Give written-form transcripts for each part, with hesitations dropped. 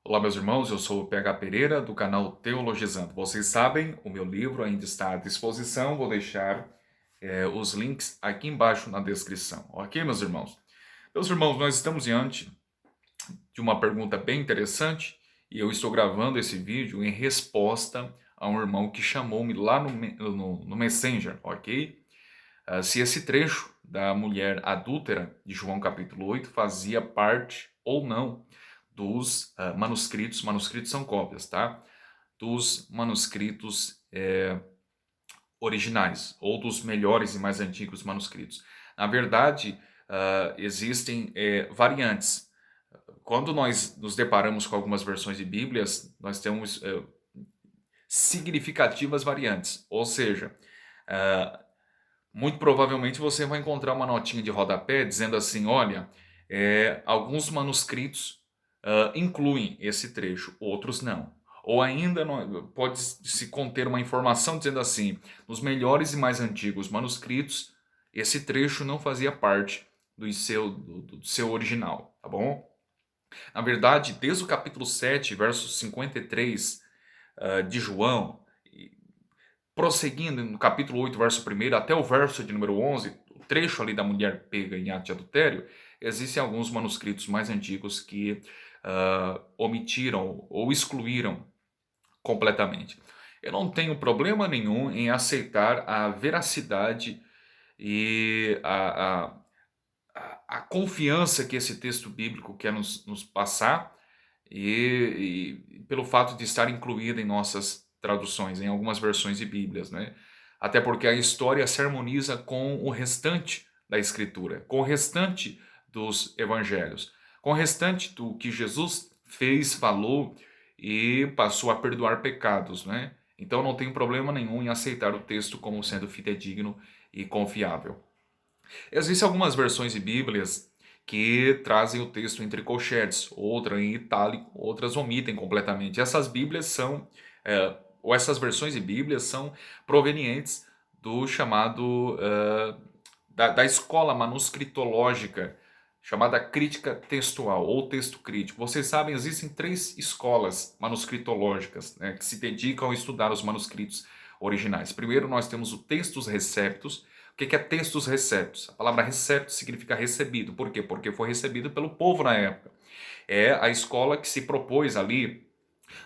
Olá, meus irmãos, eu sou o PH Pereira, do canal Teologizando. Vocês sabem, o meu livro ainda está à disposição, vou deixar os links aqui embaixo na descrição, ok, meus irmãos? Meus irmãos, nós estamos diante de uma pergunta bem interessante e eu estou gravando esse vídeo em resposta a um irmão que chamou-me lá no Messenger, ok? Se esse trecho da mulher adúltera de João capítulo 8 fazia parte ou não dos manuscritos. Manuscritos são cópias, tá? Dos manuscritos originais, ou dos melhores e mais antigos manuscritos. Na verdade, existem variantes. Quando nós nos deparamos com algumas versões de Bíblias, nós temos significativas variantes. Ou seja, muito provavelmente você vai encontrar uma notinha de rodapé dizendo assim: olha, alguns manuscritos incluem esse trecho, outros não. Ou ainda pode se conter uma informação dizendo assim: nos melhores e mais antigos manuscritos, esse trecho não fazia parte do seu original, tá bom? Na verdade, desde o capítulo 7, verso 53 de João, prosseguindo no capítulo 8, verso 1 até o verso de número 11, o trecho ali da mulher pega em ato de adultério, existem alguns manuscritos mais antigos que omitiram ou excluíram completamente. Eu não tenho problema nenhum em aceitar a veracidade e a confiança que esse texto bíblico quer nos passar e pelo fato de estar incluída em nossas traduções, em algumas versões de Bíblias, né? Até porque a história se harmoniza com o restante da Escritura, com o restante dos Evangelhos, com o restante do que Jesus fez, falou e passou a perdoar pecados, né? Então não tem problema nenhum em aceitar o texto como sendo fidedigno e confiável. Existem algumas versões de Bíblias que trazem o texto entre colchetes, outra em itálico, outras omitem completamente. Essas Bíblias são, ou essas versões de Bíblias são provenientes do chamado, da escola manuscritológica, chamada crítica textual ou texto crítico. Vocês sabem, existem três escolas manuscritológicas, né, que se dedicam a estudar os manuscritos originais. Primeiro, nós temos o textus receptus. O que é textos receptos? A palavra recepto significa recebido. Por quê? Porque foi recebido pelo povo na época. É a escola que se propôs ali,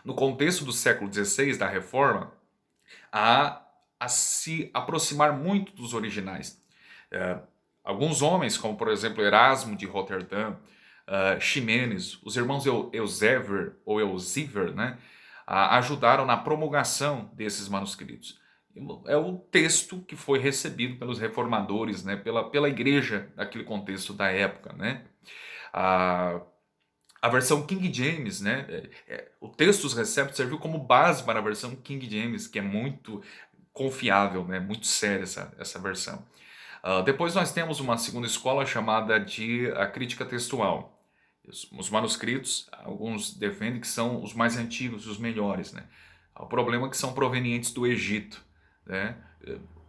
no contexto do século XVI, da Reforma, a, a se aproximar muito dos originais. É, alguns homens, como por exemplo Erasmo de Roterdã, Ximenes, os irmãos Eusever ou Eusiver, né, ajudaram na promulgação desses manuscritos. É o texto que foi recebido pelos reformadores, né, pela igreja daquele contexto da época, né? A, a versão King James, né, o Textus Receptus serviu como base para a versão King James, que é muito confiável, né, muito séria essa versão. Depois nós temos uma segunda escola chamada de a crítica textual. Os manuscritos, alguns defendem que são os mais antigos, os melhores, né? O problema é que são provenientes do Egito, né?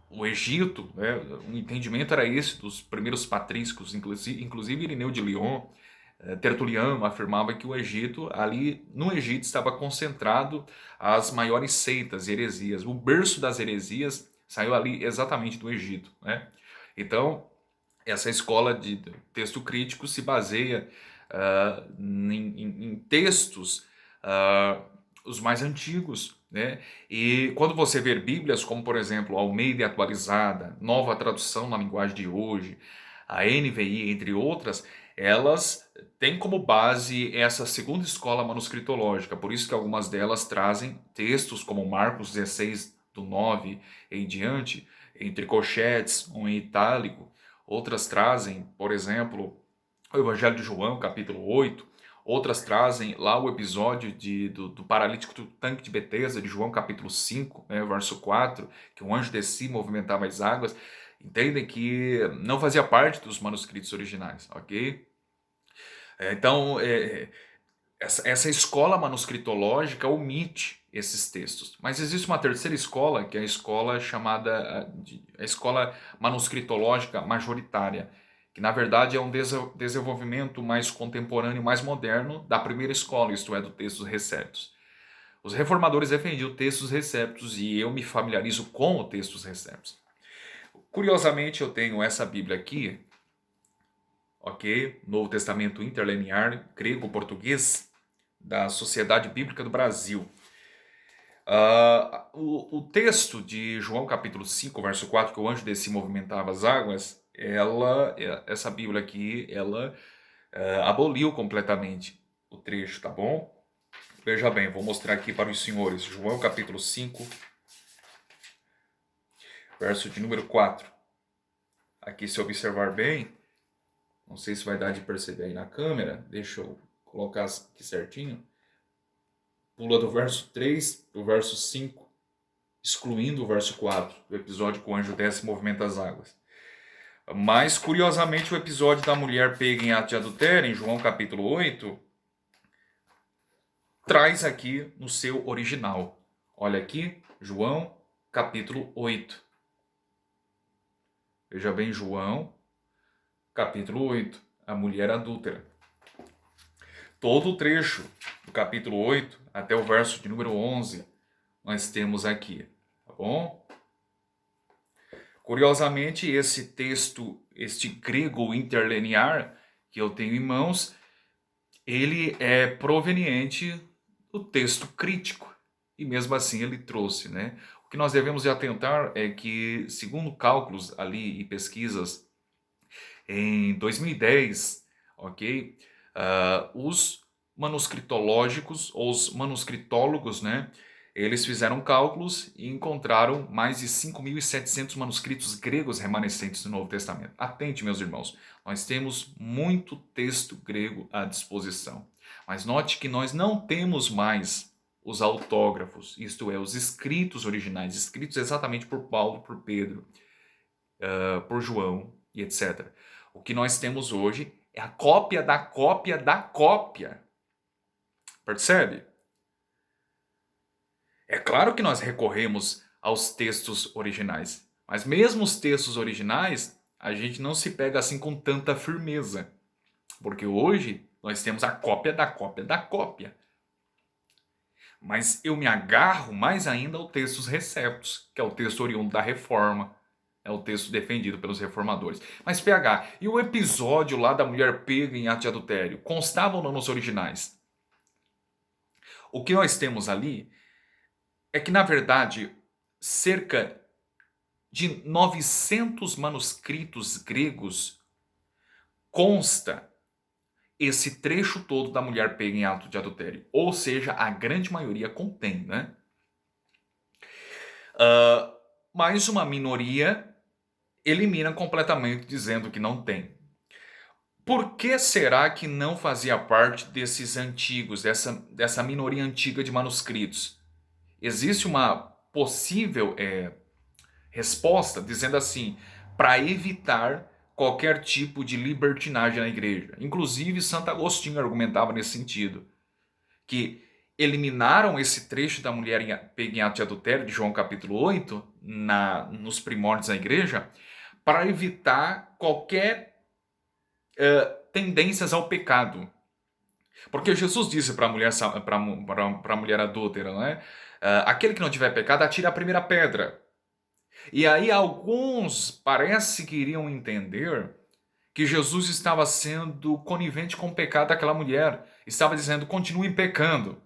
O Egito, né, o entendimento era esse dos primeiros patrícios, inclusive Irineu de Lyon, Tertuliano afirmava que o Egito, ali no Egito estava concentrado as maiores seitas e heresias. O berço das heresias saiu ali exatamente do Egito, né? Então, essa escola de texto crítico se baseia em textos os mais antigos, né? E quando você vê Bíblias como, por exemplo, Almeida Atualizada, Nova Tradução na Linguagem de Hoje, a NVI, entre outras, elas têm como base essa segunda escola manuscritológica, por isso que algumas delas trazem textos como Marcos 16, do 9 em diante, entre colchetes, um em itálico. Outras trazem, por exemplo, o Evangelho de João, capítulo 8. Outras trazem lá o episódio do paralítico do tanque de Betesda, de João, capítulo 5, né, verso 4, que um anjo descia e movimentava as águas. Entendem que não fazia parte dos manuscritos originais, ok? Então, essa escola manuscritológica omite esses textos. Mas existe uma terceira escola, que é a escola chamada a escola manuscritológica majoritária, que na verdade é um desenvolvimento mais contemporâneo, mais moderno da primeira escola, isto é, do textos receptos. Os reformadores defendiam textos receptos e eu me familiarizo com o textos receptos. Curiosamente, eu tenho essa Bíblia aqui, ok? Novo Testamento Interlinear, grego-português, da Sociedade Bíblica do Brasil. O texto de João capítulo 5, verso 4, que o anjo desse movimentava as águas, essa Bíblia aqui, ela aboliu completamente o trecho, tá bom? Veja bem, vou mostrar aqui para os senhores. João capítulo 5, verso de número 4. Aqui, se observar bem, não sei se vai dar de perceber aí na câmera, deixa eu colocar aqui certinho. Pula do verso 3 para o verso 5, excluindo o verso 4, do episódio que o anjo desce e movimenta as águas. Mas, curiosamente, o episódio da mulher pega em ato de adultério, em João capítulo 8, traz aqui no seu original. Olha aqui, João capítulo 8. Veja bem, João capítulo 8, a mulher adúltera. Todo o trecho do capítulo 8 até o verso de número 11 nós temos aqui, tá bom? Curiosamente, esse texto, este grego interlinear que eu tenho em mãos, ele é proveniente do texto crítico. E mesmo assim ele trouxe, né? O que nós devemos atentar é que, segundo cálculos ali e pesquisas, em 2010, ok? Os manuscritológicos, ou os manuscritólogos, né? Eles fizeram cálculos e encontraram mais de 5.700 manuscritos gregos remanescentes do Novo Testamento. Atente, meus irmãos, nós temos muito texto grego à disposição. Mas note que nós não temos mais os autógrafos, isto é, os escritos originais, escritos exatamente por Paulo, por Pedro, por João e etc. O que nós temos hoje é a cópia da cópia da cópia. Percebe? É claro que nós recorremos aos textos originais, mas mesmo os textos originais, a gente não se pega assim com tanta firmeza, porque hoje nós temos a cópia da cópia da cópia. Mas eu me agarro mais ainda ao textos receptos, que é o texto oriundo da Reforma, é o texto defendido pelos reformadores. Mas PH, e o episódio lá da mulher pega em ato de adultério, constava ou não nos originais? O que nós temos ali é que, na verdade, cerca de 900 manuscritos gregos consta esse trecho todo da mulher pega em ato de adultério. Ou seja, a grande maioria contém, né? Mas uma minoria elimina completamente, dizendo que não tem. Por que será que não fazia parte desses antigos, dessa minoria antiga de manuscritos? Existe uma possível resposta dizendo assim, para evitar qualquer tipo de libertinagem na igreja. Inclusive, Santo Agostinho argumentava nesse sentido, que eliminaram esse trecho da mulher pega em ato de adultério, de João capítulo 8, nos primórdios da igreja, para evitar qualquer tendências ao pecado. Porque Jesus disse para a mulher adúltera, né? Aquele que não tiver pecado, atire a primeira pedra. E aí alguns parece que iriam entender que Jesus estava sendo conivente com o pecado daquela mulher. Estava dizendo, continue pecando.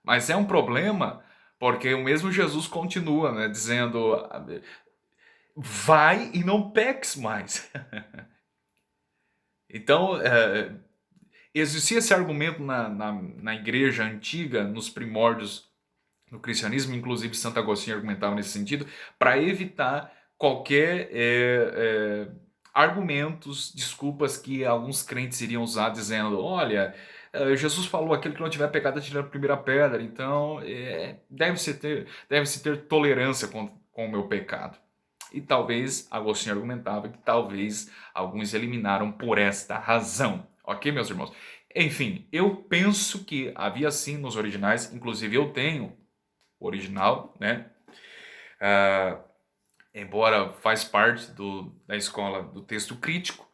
Mas é um problema, porque o mesmo Jesus continua, né, dizendo, vai e não peques mais. Então, existia esse argumento na igreja antiga, nos primórdios do cristianismo, inclusive Santo Agostinho argumentava nesse sentido, para evitar qualquer argumentos, desculpas que alguns crentes iriam usar, dizendo, olha, Jesus falou, aquele que não tiver pecado atira a primeira pedra, então deve-se ter tolerância com o meu pecado. E talvez, Agostinho argumentava que talvez alguns eliminaram por esta razão. Ok, meus irmãos? Enfim, eu penso que havia sim nos originais, inclusive eu tenho o original, né? Embora faz parte da escola do texto crítico,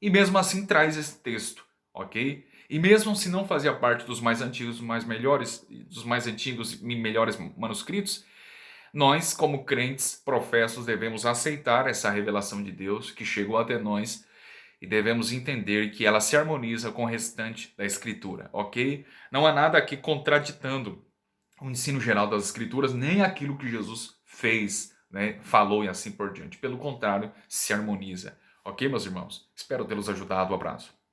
e mesmo assim traz esse texto, ok? E mesmo se não fazia parte dos mais antigos, dos mais antigos e melhores manuscritos, nós, como crentes professos, devemos aceitar essa revelação de Deus que chegou até nós e devemos entender que ela se harmoniza com o restante da Escritura, ok? Não há nada aqui contraditando o ensino geral das Escrituras, nem aquilo que Jesus fez, né, falou e assim por diante. Pelo contrário, se harmoniza. Ok, meus irmãos? Espero tê-los ajudado. Um abraço.